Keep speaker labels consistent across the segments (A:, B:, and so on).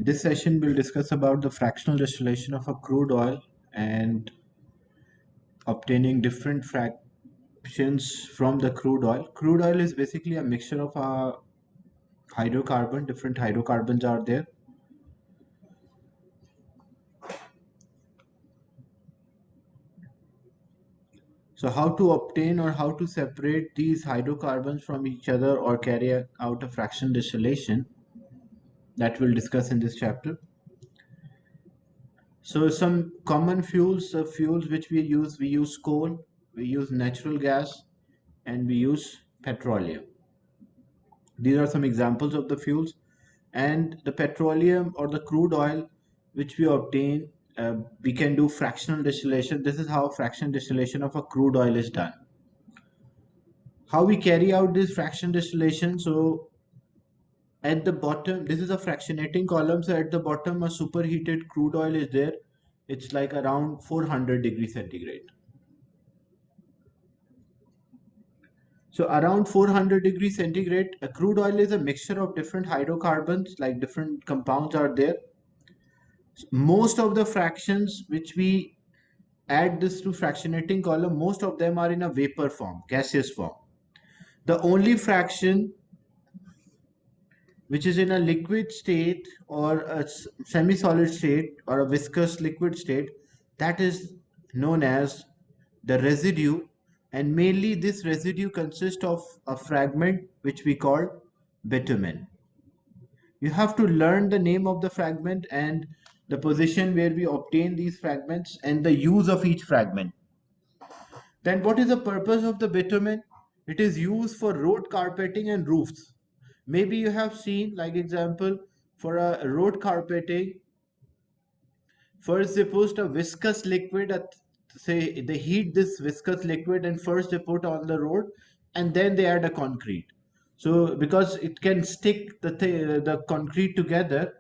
A: This session will discuss about the fractional distillation of a crude oil and obtaining different fractions from the crude oil. Crude oil is basically a mixture of a hydrocarbon, different hydrocarbons are there. So how to obtain or how to separate these hydrocarbons from each other or carry out a fractional distillation, that we'll discuss in this chapter. So some common fuels, fuels which we use coal, we use natural gas, and we use petroleum. These are some examples of the fuels. And the petroleum or the crude oil which we obtain, we can do fractional distillation. This is how fractional distillation of a crude oil is done. How we carry out this fractional distillation? So at the bottom, this is a fractionating column. So at the bottom, a superheated crude oil is there. It's like around 400 degrees centigrade. So around 400 degrees centigrade, a crude oil is a mixture of different hydrocarbons, like different compounds are there. Most of the fractions which we add this to fractionating column, most of them are in a vapor form, gaseous form. The only fraction which is in a liquid state or a semi-solid state or a viscous liquid state, that is known as the residue, and mainly this residue consists of a fragment which we call bitumen. You have to learn the name of the fragment and the position where we obtain these fragments and the use of each fragment. Then what is the purpose of the bitumen? It is used for road carpeting and roofs. Maybe you have seen, like example, for a road carpeting, first they put a viscous liquid at, say they heat this viscous liquid and first they put on the road and then they add a concrete. So because it can stick the concrete together,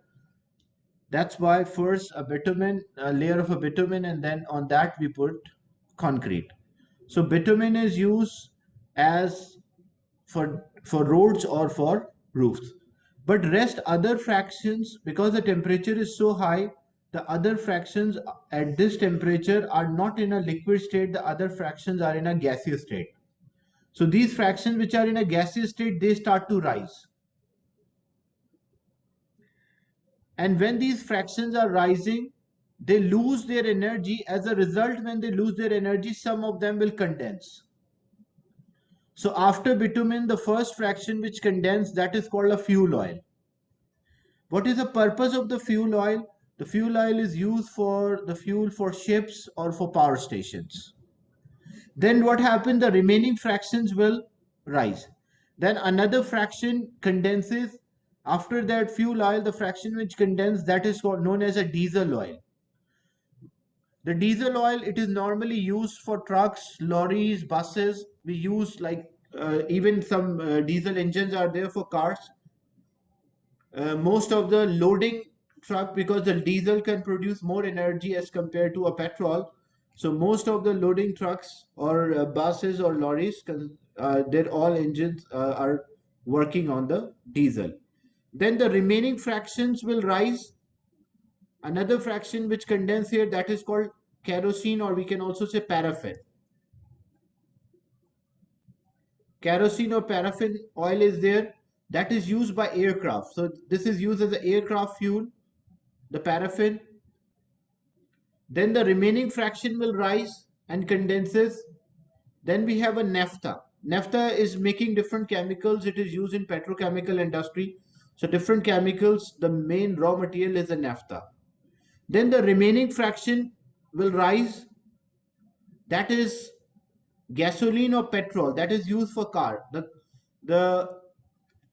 A: that's why first a layer of a bitumen, and then on that we put concrete. So bitumen is used as for roads or for roofs. But rest other fractions, because the temperature is so high, the other fractions at this temperature are not in a liquid state, the other fractions are in a gaseous state. So these fractions which are in a gaseous state, they start to rise. And when these fractions are rising, they lose their energy. As a result, when they lose their energy, some of them will condense. So after bitumen, the first fraction which condense, that is called a fuel oil. What is the purpose of the fuel oil? The fuel oil is used for the fuel for ships or for power stations. Then what happens? The remaining fractions will rise. Then another fraction condenses. After that fuel oil, the fraction which condenses, that is known as a diesel oil. The diesel oil, it is normally used for trucks, lorries, buses. We use like even some diesel engines are there for cars. Most of the loading truck, because the diesel can produce more energy as compared to a petrol. So most of the loading trucks or buses or lorries, their all engines are working on the diesel. Then the remaining fractions will rise. Another fraction which condense here, that is called kerosene, or we can also say paraffin. Kerosene or paraffin oil is there, that is used by aircraft. So this is used as an aircraft fuel, the paraffin. Then the remaining fraction will rise and condenses. Then we have a naphtha. Naphtha is making different chemicals. It is used in petrochemical industry. So different chemicals, the main raw material is a naphtha. Then the remaining fraction will rise. That is gasoline or petrol, that is used for car. The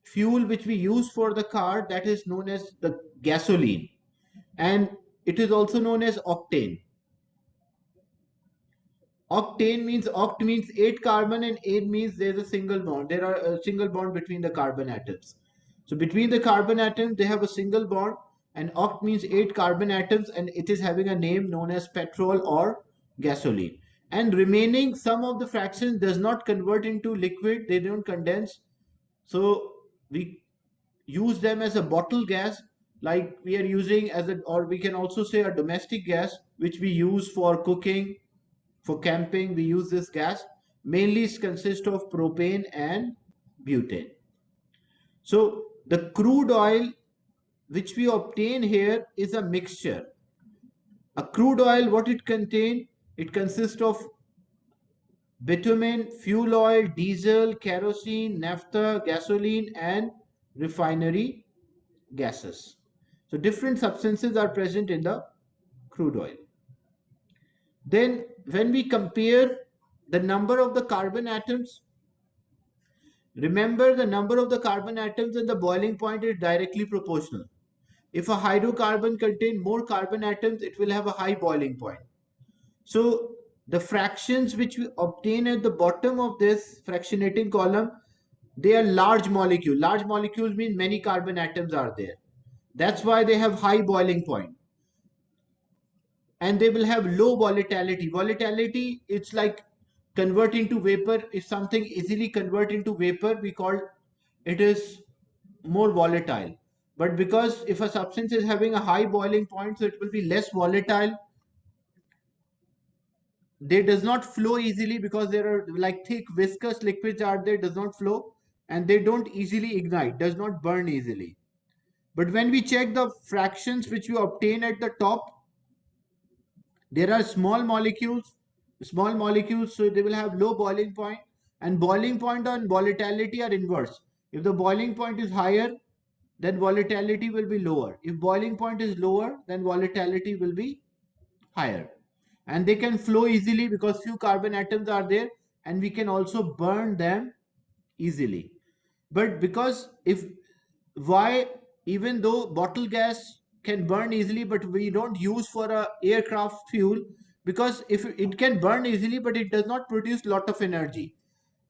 A: fuel which we use for the car, that is known as the gasoline, and it is also known as octane. Octane means, oct means 8 carbon and 8 means there's a single bond. There are a single bond between the carbon atoms. So between the carbon atoms, they have a single bond, and oct means 8 carbon atoms, and it is having a name known as petrol or gasoline. And remaining, some of the fractions does not convert into liquid, they don't condense. So we use them as a bottle gas. like we are using as a, or we can also say a domestic gas, which we use for cooking, for camping, we use this gas. Mainly it consists of propane and butane. So the crude oil which we obtain here is a mixture. A crude oil, what it contains? It consists of bitumen, fuel oil, diesel, kerosene, naphtha, gasoline, and refinery gases. So different substances are present in the crude oil. Then when we compare the number of the carbon atoms, remember the number of the carbon atoms at the boiling point is directly proportional. If a hydrocarbon contains more carbon atoms, it will have a high boiling point. So the fractions which we obtain at the bottom of this fractionating column, they are large molecule. Large molecules mean many carbon atoms are there. That's why they have high boiling point. And they will have low volatility. Volatility, it's like converting to vapor. If something easily convert into vapor, we call it is more volatile. But because if a substance is having a high boiling point, so it will be less volatile. They does not flow easily because there are like thick viscous liquids are there, does not flow, and they don't easily ignite, does not burn easily. But when we check the fractions which we obtain at the top, there are small molecules, so they will have low boiling point, and boiling point and volatility are inverse. If the boiling point is higher, then volatility will be lower. If boiling point is lower, then volatility will be higher. And they can flow easily because few carbon atoms are there, and we can also burn them easily. But because if why, even though bottle gas can burn easily, but we don't use for a aircraft fuel, because if it can burn easily, but it does not produce lot of energy.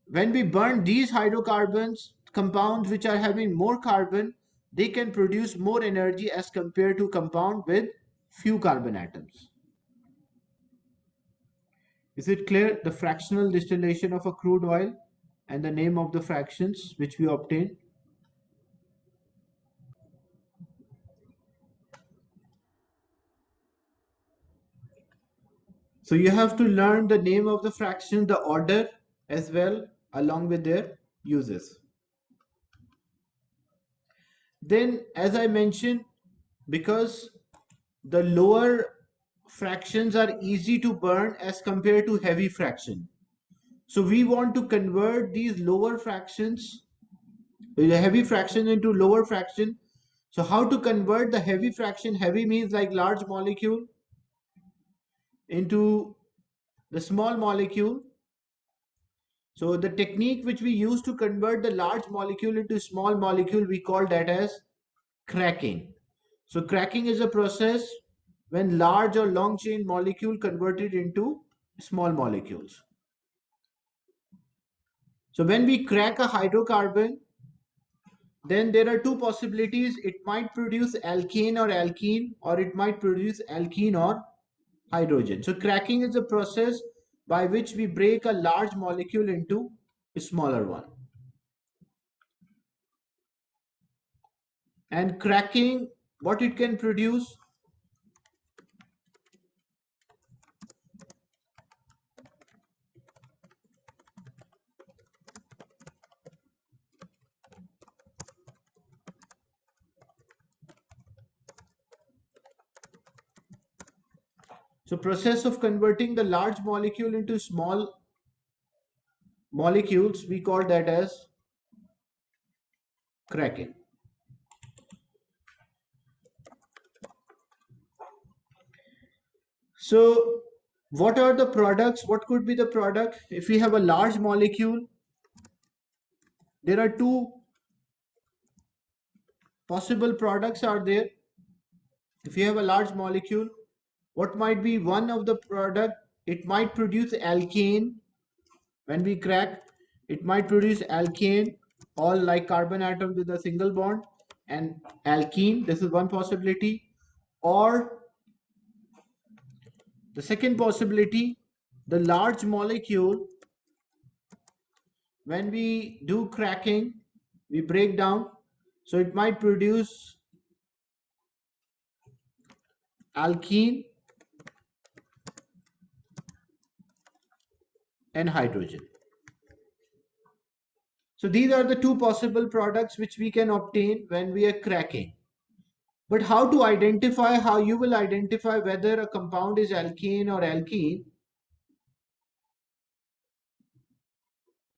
A: When we burn these hydrocarbons compounds which are having more carbon, they can produce more energy as compared to compound with few carbon atoms. Is it clear? The fractional distillation of a crude oil and the name of the fractions which we obtain. So you have to learn the name of the fraction, the order as well, along with their uses. Then, as I mentioned, because the lower fractions are easy to burn as compared to heavy fraction. So we want to convert these lower fractions, the heavy fraction into lower fraction. So how to convert the heavy fraction? Heavy means like large molecule into the small molecule. So the technique which we use to convert the large molecule into small molecule, we call that as cracking. So cracking is a process when large or long chain molecule converted into small molecules. So when we crack a hydrocarbon, then there are two possibilities. It might produce alkane or alkene, or it might produce alkene or hydrogen. So cracking is a process by which we break a large molecule into a smaller one. And cracking, what it can produce? So process of converting the large molecule into small molecules, we call that as cracking. So what are the products? What could be the product? If we have a large molecule, there are two possible products are there. If you have a large molecule, what might be one of the product? It might produce alkane. When we crack, it might produce alkane, all like carbon atom with a single bond, and alkene. This is one possibility. Or the second possibility, the large molecule, when we do cracking, we break down, so it might produce alkene and hydrogen. So these are the two possible products which we can obtain when we are cracking. But how to identify, how you will identify whether a compound is alkane or alkene?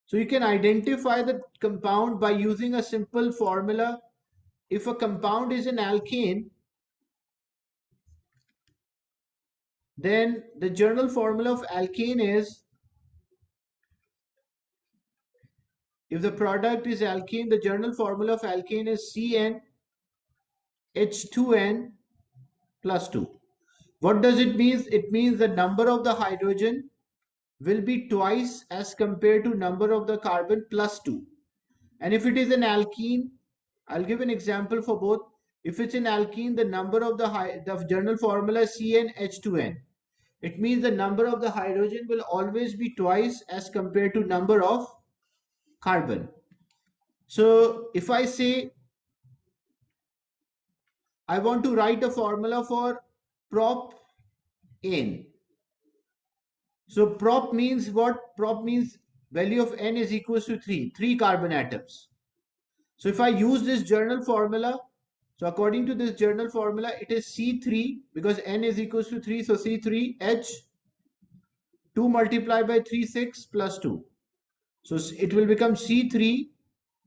A: So you can identify the compound by using a simple formula. If a compound is an alkane, then the general formula of alkane is, if the product is alkene, the general formula of alkane is CnH2n plus 2. What does it mean? It means the number of the hydrogen will be twice as compared to number of the carbon plus 2. And if it is an alkene, I'll give an example for both. If it's an alkene, the number of the general formula is CnH2n. It means the number of the hydrogen will always be twice as compared to number of carbon. So if I say I want to write a formula for propane. So prop means what? Prop means value of N is equals to 3 carbon atoms. So if I use this journal formula, so according to this journal formula, it is C3 because N is equals to 3. So C3H 2 multiplied by 3, 6 plus 2. So it will become C3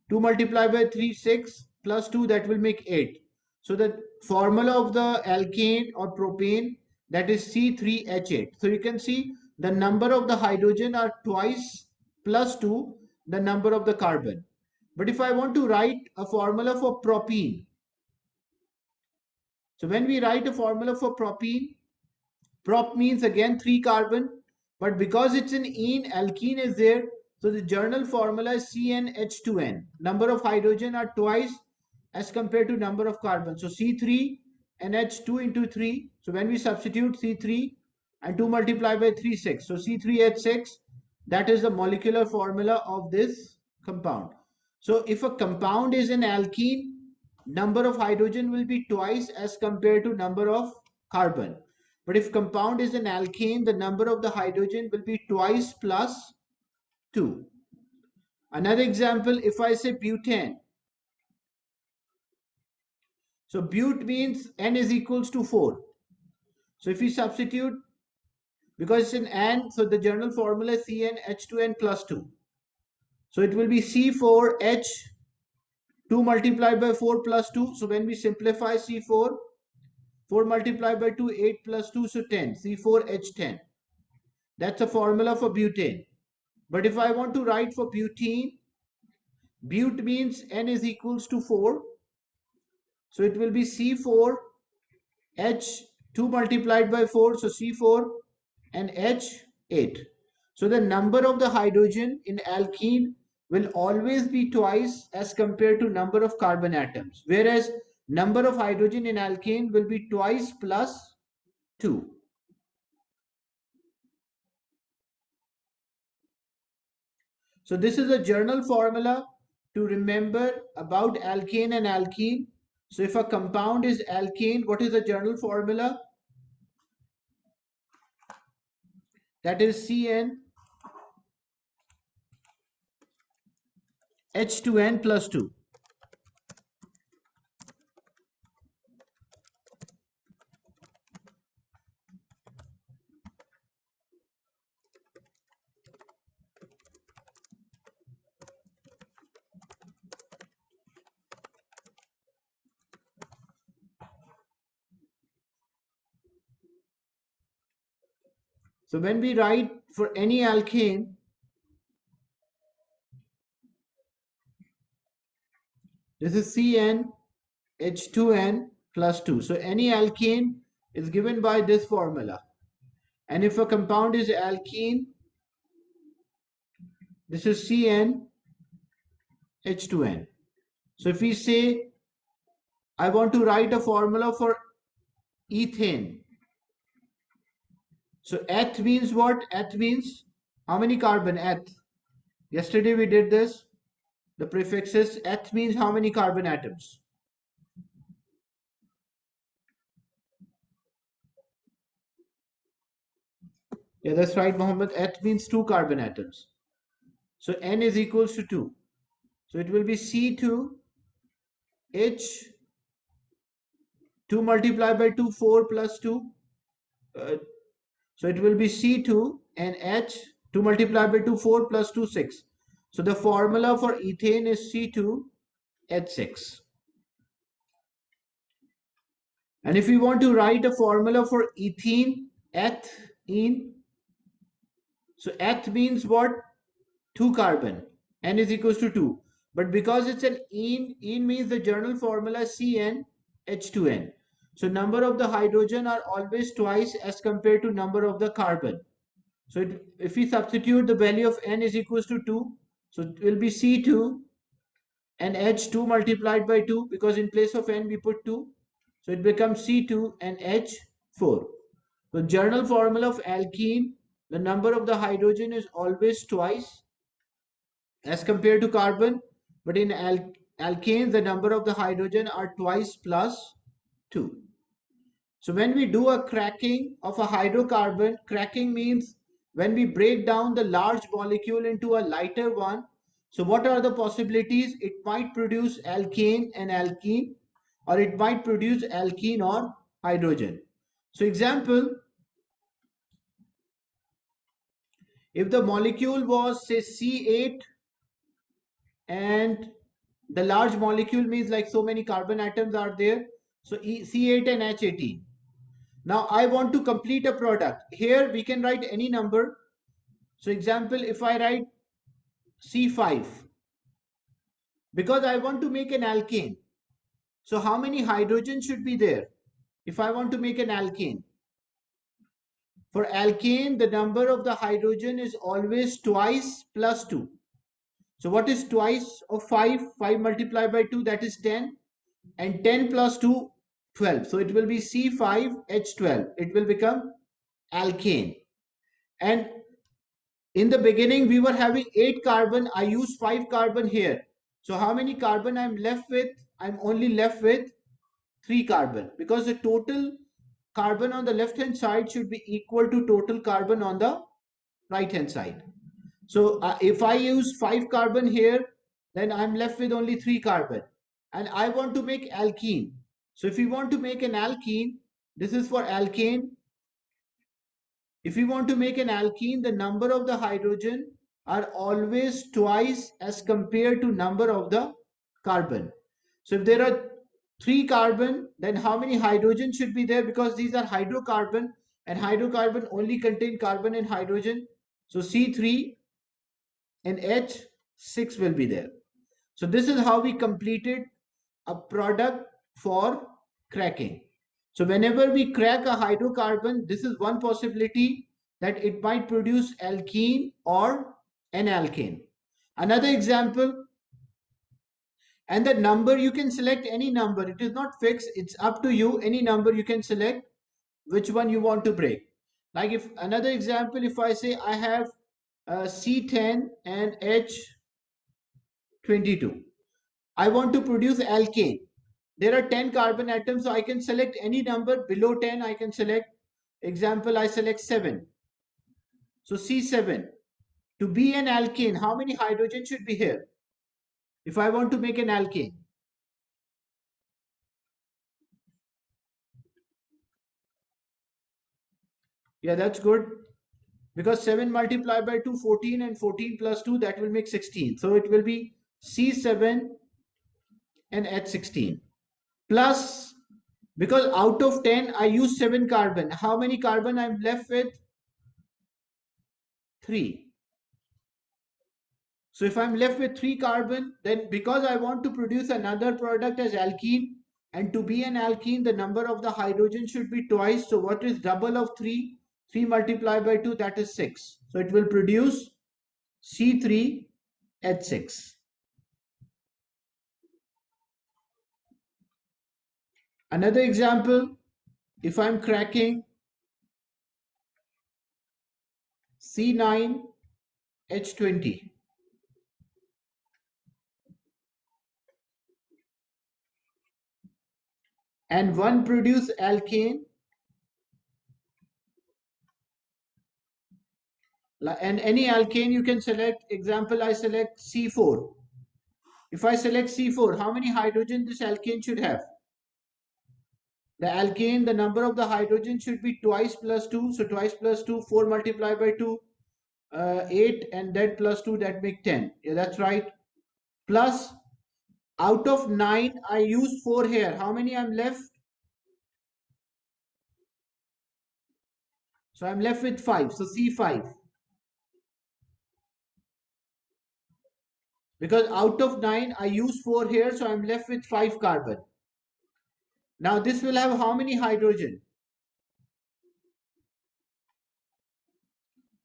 A: 2 multiplied by 3, 6 plus 2, that will make 8. So the formula of the alkane or propane, that is C3H8. So you can see the number of the hydrogen are twice plus 2 the number of the carbon. But if I want to write a formula for propene, so when we write a formula for propene, prop means again 3 carbon, but because it's an ene, alkene is there, so the journal formula is CnH2n. Number of hydrogen are twice as compared to number of carbon. So C3 and H2 into 3. So when we substitute C3 and 2 multiplied by 3, 6. So C3H6, that is the molecular formula of this compound. So if a compound is an alkene, number of hydrogen will be twice as compared to number of carbon. But if compound is an alkane, the number of the hydrogen will be twice plus 2. Another example, if I say butane. So but means N is equals to 4. So if we substitute, because it's an N, so the general formula is CnH2n plus 2. So it will be C4H 2 multiplied by 4 plus 2. So when we simplify C4, 4 multiplied by 2, 8 plus 2, so 10. C4H10. That's a formula for butane. But if I want to write for butene, but means N is equals to 4. So it will be C4H 2 multiplied by 4. So C4 and H8. So the number of the hydrogen in alkene will always be twice as compared to number of carbon atoms. Whereas number of hydrogen in alkane will be twice plus 2. So this is a journal formula to remember about alkane and alkene. So if a compound is alkane, what is the journal formula? That is Cn H2n plus 2. So when we write for any alkane, this is Cn H2n plus 2. So any alkane is given by this formula. And if a compound is alkene, this is Cn H2n. So if we say I want to write a formula for ethane. So eth means what? Eth means how many carbon? Eth. Yesterday we did this. The prefixes eth means how many carbon atoms? Yeah, that's right, Mohammed. H means two carbon atoms. So N is equals to 2. So it will be C2H 2 multiplied by 2, 4 plus 2. Uh, so it will be C2 and H 2 multiplied by 2, 4 plus 2, 6. So the formula for ethane is C2H6. And if we want to write a formula for ethene, ethene, so eth means what? 2 carbon. N is equals to 2. But because it's an ene means the general formula CnH2n. So number of the hydrogen are always twice as compared to number of the carbon. So if we substitute the value of N is equals to 2, so it will be C2 and H2 multiplied by 2 because in place of N we put 2. So it becomes C2 and H4. The general formula of alkene, the number of the hydrogen is always twice as compared to carbon, but in alkanes the number of the hydrogen are twice plus 2. So when we do a cracking of a hydrocarbon, cracking means when we break down the large molecule into a lighter one. So what are the possibilities? It might produce alkane and alkene, or it might produce alkene or hydrogen. So example, if the molecule was say C8 and the large molecule means like so many carbon atoms are there, so C8 and H18. Now I want to complete a product. Here we can write any number. So example, if I write C5, because I want to make an alkane. So how many hydrogen should be there? If I want to make an alkane. For alkane, the number of the hydrogen is always twice plus 2. So what is twice of 5? 5 multiplied by 2, that is 10. And 10 plus 2, 12. So it will be C5H12. It will become alkane. And in the beginning, we were having 8 carbon. I use 5 carbon here. So how many carbon I'm left with? I'm only left with 3 carbon because the total carbon on the left hand side should be equal to total carbon on the right hand side. So if I use 5 carbon here, then I'm left with only 3 carbon. And I want to make alkene. So if we want to make an alkene, this is for alkane. If we want to make an alkene, the number of the hydrogen are always twice as compared to number of the carbon. So if there are 3 carbon, then how many hydrogen should be there? Because these are hydrocarbon and hydrocarbon only contain carbon and hydrogen. So C3 and H6 will be there. So this is how we completed a product for cracking. So whenever we crack a hydrocarbon, this is one possibility that it might produce alkene or an alkane. Another example, and the number you can select any number. It is not fixed. It's up to you. Any number you can select which one you want to break. Like if another example, if I say I have C10 and H22. I want to produce alkane. There are 10 carbon atoms, so I can select any number below 10. I can select, example, I select 7. So C7. To be an alkane, how many hydrogen should be here? If I want to make an alkane. Yeah, that's good. Because 7 multiplied by 2, 14, and 14 plus 2, that will make 16. So it will be C7 and H16. Plus, because out of 10, I use 7 carbon. How many carbon I'm left with? 3. So if I'm left with 3 carbon, then because I want to produce another product as alkene, and to be an alkene, the number of the hydrogen should be twice. So what is double of 3? 3 multiplied by 2, that is 6. So it will produce C3H6. Another example, if I'm cracking C9H20, and one produce alkane And any alkane you can select. Example, I select C4. If I select C4, how many hydrogen this alkane should have? The alkane, the number of the hydrogen should be twice plus 2. So twice plus 2, 4 multiplied by 2, 8, and then plus 2, that make 10. Yeah, that's right. Plus, out of 9, I used 4 here. How many I'm left? So I'm left with 5. So C5. Because out of 9, I use 4 here. So I'm left with 5 carbon. Now this will have how many hydrogen?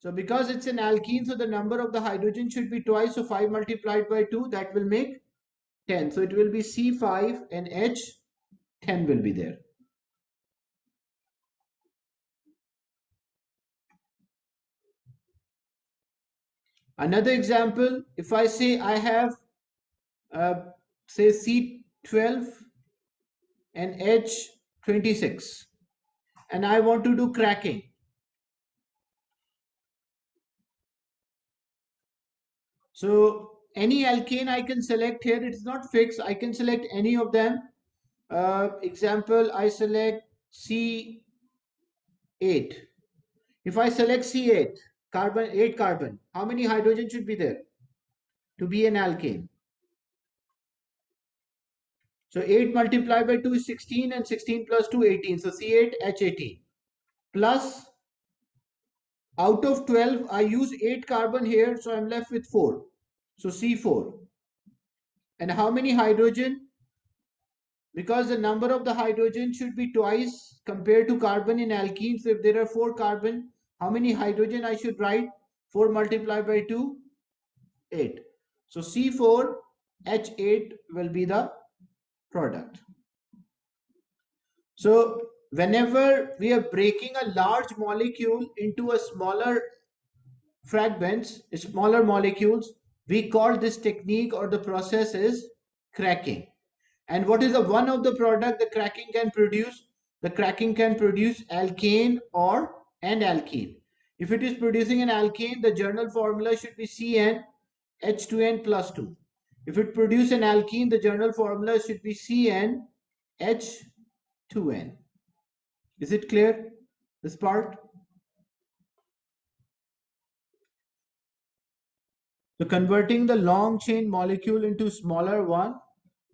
A: So because it's an alkene, so the number of the hydrogen should be twice. So 5 multiplied by 2, that will make 10. So it will be C5 and H, 10 will be there. Another example, if I say I have say C12 and H26 and I want to do cracking. So any alkane I can select here, it's not fixed. I can select any of them. Example, I select C8. If I select C8, carbon, 8 carbon, how many hydrogen should be there to be an alkane? So 8 multiplied by 2 is 16 and 16 plus 2, 18. So C8H18 plus out of 12, I use 8 carbon here. So I'm left with 4. So C4. And how many hydrogen? Because the number of the hydrogen should be twice compared to carbon in alkenes. So if there are 4 carbon, how many hydrogen I should write? 4 multiplied by 2, 8. So C4H8 will be the product. So whenever we are breaking a large molecule into a smaller fragments, smaller molecules, we call this technique or the process is cracking. And what is the one of the product the cracking can produce? The cracking can produce alkane or and alkene. If it is producing an alkane, the journal formula should be CN H2N plus 2. If it produces an alkene, the journal formula should be CN H2N. Is it clear, this part? So converting the long chain molecule into smaller one,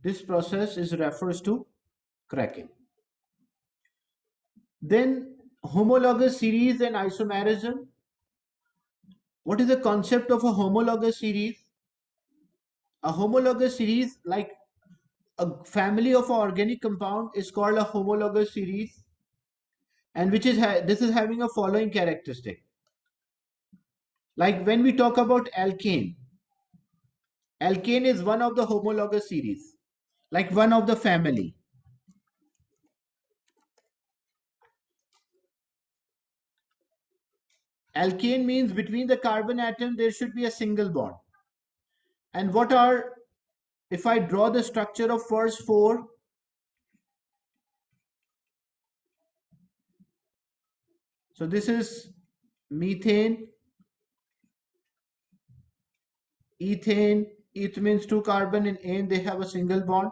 A: this process is refers to cracking. Then homologous series and isomerism. What is the concept of a homologous series? A homologous series, like a family of organic compound, is called a homologous series, and which is this is having a following characteristic. Like when we talk about alkane, alkane is one of the homologous series, like one of the family. Alkane means between the carbon atom there should be a single bond. And what are, if I draw the structure of first 4, so this is methane, ethane, eth means 2 carbon, and ane they have a single bond.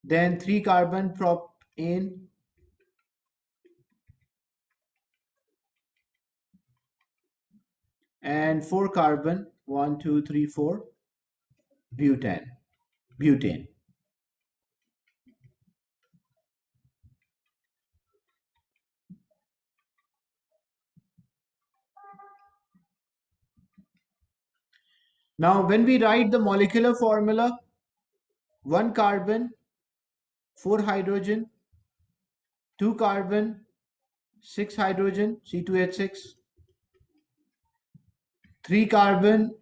A: Then 3 carbon propane, and 4 carbon, 1 2 3 4 butane. Now when we write the molecular formula, 1 carbon, 4 hydrogen, 2 carbon, 6 hydrogen, C2H6, 3 carbon,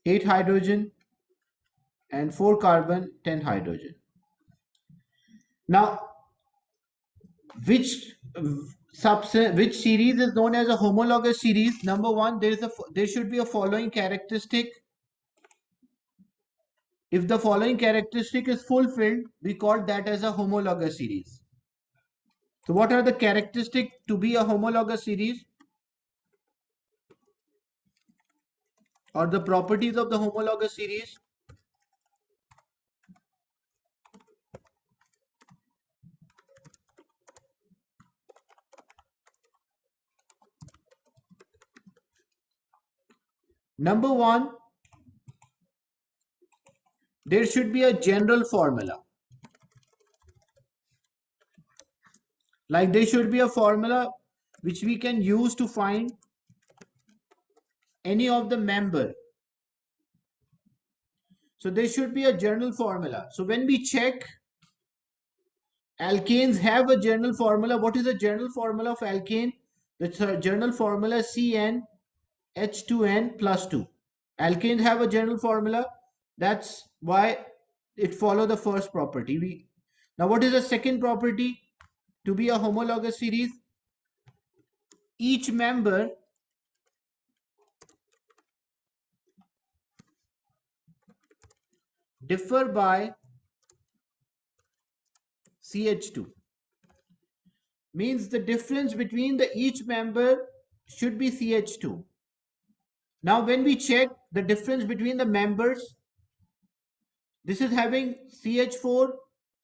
A: 8 hydrogen, and 4 carbon, 10 hydrogen. Now which which series is known as a homologous series? Number one, there should be a following characteristic. If the following characteristic is fulfilled, we call that as a homologous series. So what are the characteristics to be a homologous series, or the properties of the homologous series? Number one, there should be a general formula. Like there should be a formula which we can use to find any of the member. So there should be a general formula. So when we check, alkanes have a general formula. What is the general formula of alkane? The general formula is CnH2n plus 2. Alkanes have a general formula. That's why it follows the first property. Now what is the second property to be a homologous series? Each member differ by CH2. Means the difference between the each member should be CH2. Now when we check the difference between the members, this is having CH4,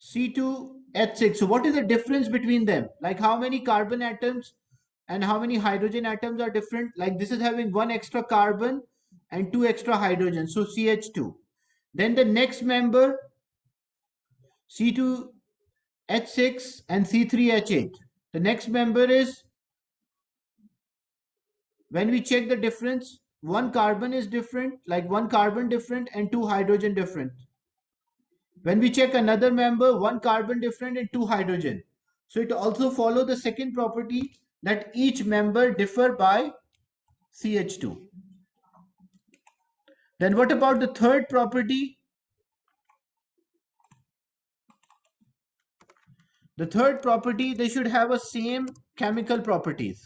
A: C2, H6. So what is the difference between them? Like how many carbon atoms and how many hydrogen atoms are different? Like this is having one extra carbon and two extra hydrogen, so CH2. Then the next member, C2H6 and C3H8. The next member is, when we check the difference, one carbon is different, like one carbon different and two hydrogen different. When we check another member, one carbon different and two hydrogen. So it also follows the second property, that each member differ by CH2. Then what about the third property? The third property, they should have a same chemical properties.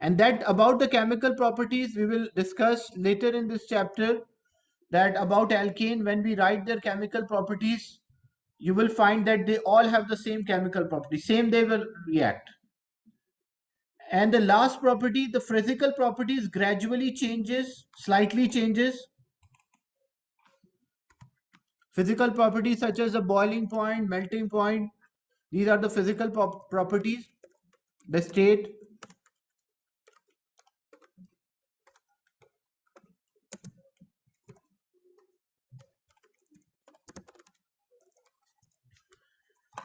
A: And that about the chemical properties we will discuss later in this chapter, that about alkane, when we write their chemical properties, you will find that they all have the same chemical property, same they will react. And the last property, the physical properties gradually changes, slightly changes. Physical properties such as the boiling point, melting point, these are the physical properties, the state.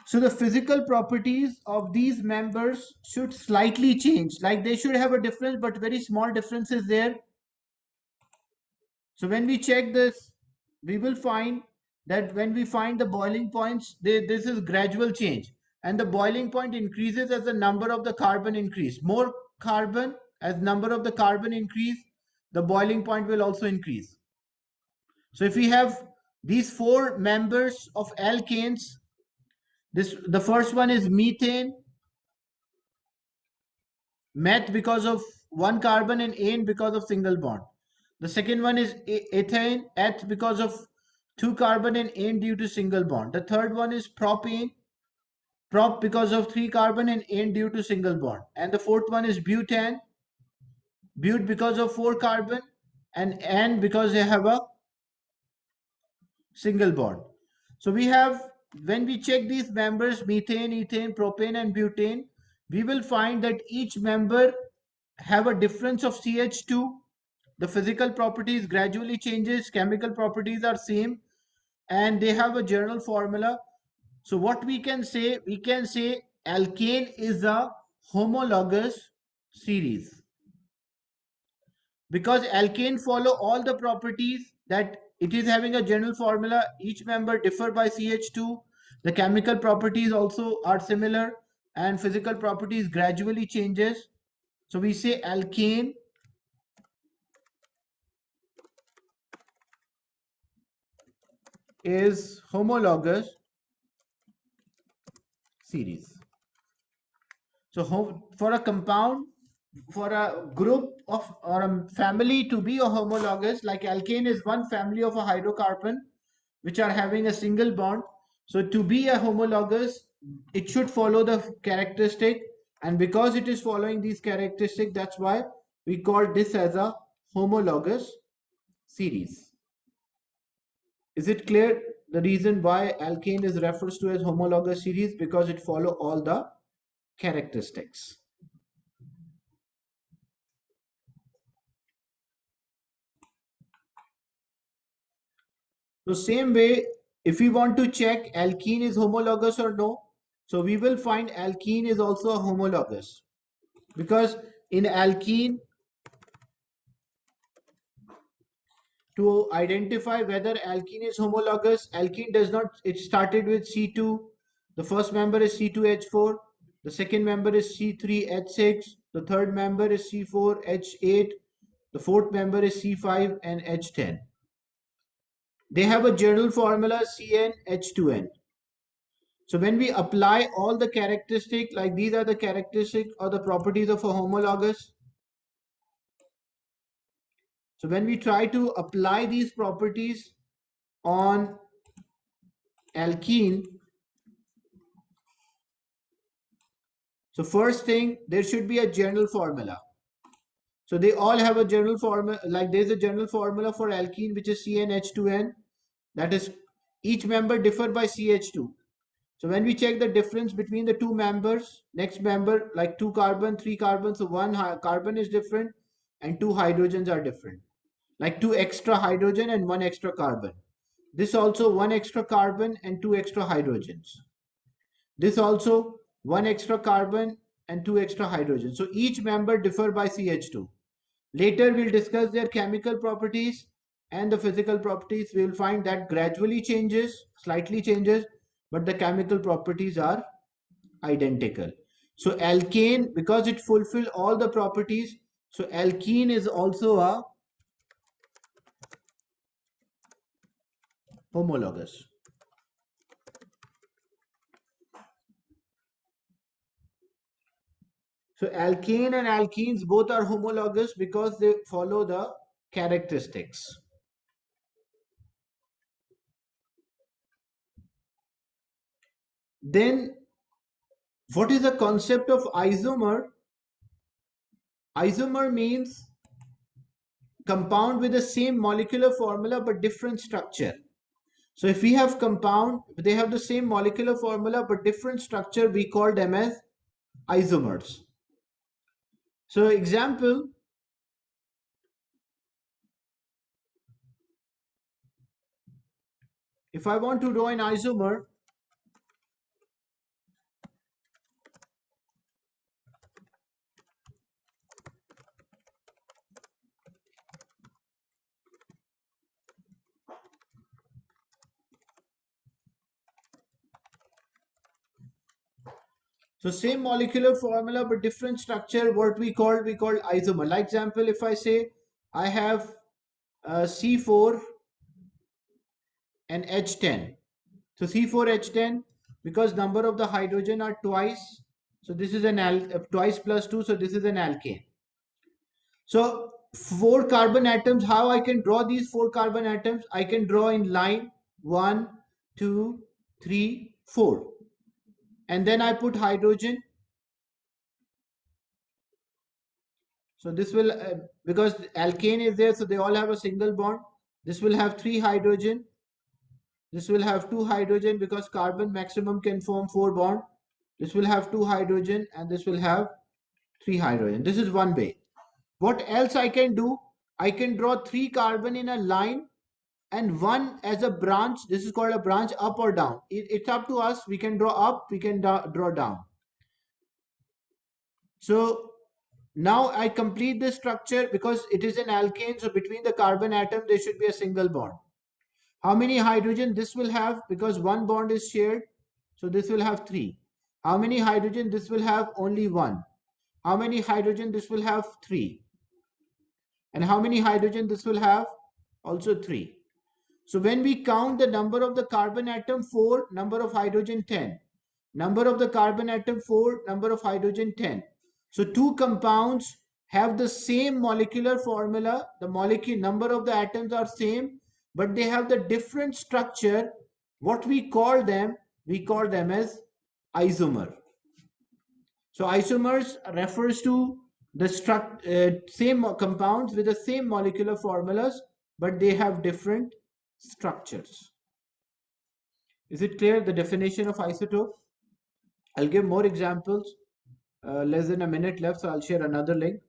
A: So the physical properties of these members should slightly change, like they should have a difference, but very small differences there. So when we check this, we will find that when we find the boiling points, this is gradual change. And the boiling point increases as the number of the carbon increase. More carbon, as number of the carbon increase, the boiling point will also increase. So if we have these four members of alkanes, the first one is methane, meth because of one carbon, and ane because of single bond. The second one is ethane, eth because of two carbon, and ane due to single bond. The third one is propane, prop because of three carbon, and ane due to single bond. And the fourth one is butane, but because of four carbon, and ane because they have a single bond. So we have, when we check these members, methane, ethane, propane, and butane, we will find that each member have a difference of CH2. The physical properties gradually changes, chemical properties are same, and they have a general formula. So what we can say alkane is a homologous series, because alkane follow all the properties, that it is having a general formula, each member differ by CH2, the chemical properties also are similar, and physical properties gradually changes. So we say alkane is homologous series. So for a compound, for a group of or a family to be a homologous, like alkane is one family of a hydrocarbon which are having a single bond. So to be a homologous, it should follow the characteristic, and because it is following these characteristics, that's why we call this as a homologous series. Is it clear the reason why alkane is referred to as homologous series? Because it follow all the characteristics. So same way, if we want to check alkene is homologous or no, so we will find alkene is also a homologous, because in alkene, to identify whether alkene is homologous, alkene does not, it started with C2, the first member is C2H4, the second member is C3H6, the third member is C4H8, the fourth member is C5 and H10. They have a general formula CnH2n. So when we apply all the characteristics, like these are the characteristics or the properties of a homologous. So when we try to apply these properties on alkene, so first thing, there should be a general formula. So they all have a general formula, like there's a general formula for alkene, which is CnH2n. That is, each member differ by CH2. So when we check the difference between the two members, next member, like two carbon, three carbon, so one carbon is different and two hydrogens are different. Like two extra hydrogen and one extra carbon. This also one extra carbon and two extra hydrogens. This also one extra carbon and two extra hydrogens. So each member differ by CH2. Later we'll discuss their chemical properties and the physical properties. We will find that gradually changes, slightly changes, but the chemical properties are identical. So alkane, because it fulfill all the properties, so alkene is also a homologous. So alkane and alkenes both are homologous because they follow the characteristics. Then what is the concept of isomer? Isomer means compound with the same molecular formula but different structure. So if we have compound, they have the same molecular formula but different structure, we call them as isomers. So example, if I want to draw an isomer, so same molecular formula but different structure, what we call isomer. Like example, if I say I have C4 and H10. So C4H10, because number of the hydrogen are twice, so this is an twice plus 2, so this is an alkane. So four carbon atoms, how I can draw these four carbon atoms? I can draw in line 1, 2, 3, 4. And then I put hydrogen. So this will, because alkane is there, so they all have a single bond. This will have 3 hydrogen. This will have 2 hydrogen because carbon maximum can form 4 bond. This will have 2 hydrogen and this will have 3 hydrogen. This is one way. What else I can do? I can draw 3 carbon in a line and one as a branch. This is called a branch, up or down. It's up to us. We can draw up, we can draw down. So now I complete this structure because it is an alkane. So between the carbon atom, there should be a single bond. How many hydrogen this will have? Because one bond is shared. So this will have 3. How many hydrogen this will have? Only 1. How many hydrogen this will have? 3. And how many hydrogen this will have? Also 3. So when we count the number of the carbon atom, 4, number of hydrogen 10. Number of the carbon atom 4, number of hydrogen 10. So two compounds have the same molecular formula, the molecule number of the atoms are same, but they have the different structure. What we call them? We call them as isomer. So isomers refers to the same compounds with the same molecular formulas, but they have different structures. Is it clear the definition of isotope? I'll give more examples. Less than a minute left, so I'll share another link.